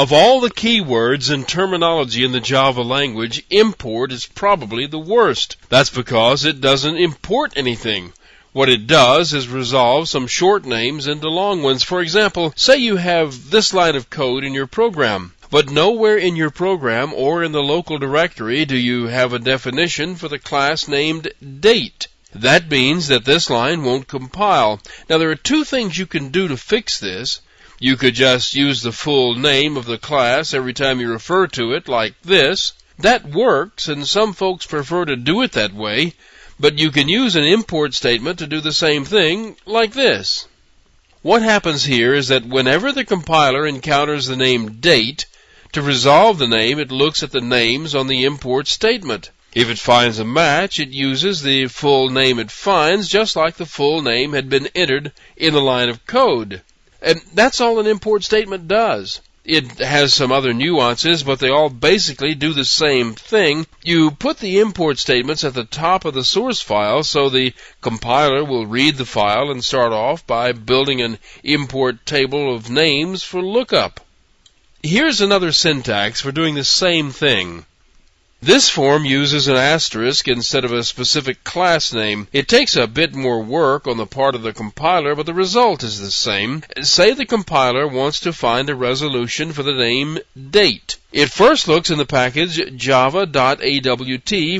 Of all the keywords and terminology in the Java language, import is probably the worst. That's because it doesn't import anything. What it does is resolve some short names into long ones. For example, say you have this line of code in your program, but nowhere in your program or in the local directory do you have a definition for the class named date. That means that this line won't compile. Now, there are two things you can do to fix this. You could just use the full name of the class every time you refer to it, like this. That works, and some folks prefer to do it that way, but you can use an import statement to do the same thing, like this. What happens here is that whenever the compiler encounters the name date, to resolve the name, it looks at the names on the import statement. If it finds a match, it uses the full name it finds, just like the full name had been entered in the line of code. And that's all an import statement does. It has some other nuances, but they all basically do the same thing. You put the import statements at the top of the source file, so the compiler will read the file and start off by building an import table of names for lookup. Here's another syntax for doing the same thing. This form uses an asterisk instead of a specific class name. It takes a bit more work on the part of the compiler, but the result is the same. Say the compiler wants to find a resolution for the name date. It first looks in the package java.awt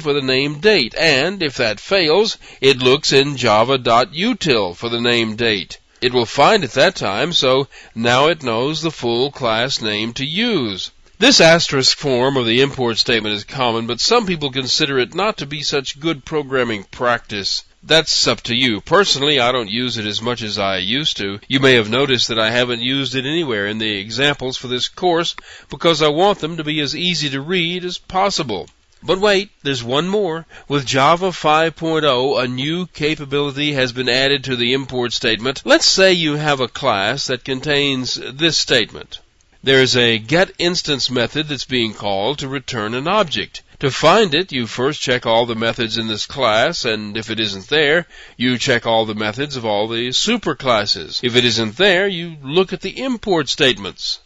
for the name date, and if that fails, it looks in java.util for the name date. It will find it that time, so now it knows the full class name to use. This asterisk form of the import statement is common, but some people consider it not to be such good programming practice. That's up to you. Personally, I don't use it as much as I used to. You may have noticed that I haven't used it anywhere in the examples for this course because I want them to be as easy to read as possible. But wait, there's one more. With Java 5.0, a new capability has been added to the import statement. Let's say you have a class that contains this statement. There's a getInstance method that's being called to return an object. To find it, you first check all the methods in this class, and if it isn't there, you check all the methods of all the superclasses. If it isn't there, you look at the import statements.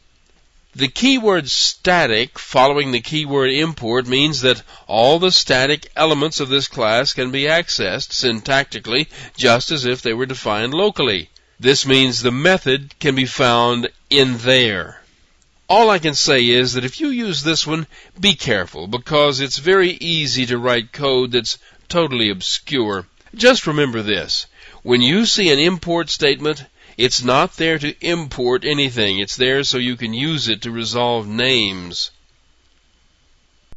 The keyword static following the keyword import means that all the static elements of this class can be accessed syntactically just as if they were defined locally. This means the method can be found in there. All I can say is that if you use this one, be careful, because it's very easy to write code that's totally obscure. Just remember this. When you see an import statement, it's not there to import anything. It's there so you can use it to resolve names.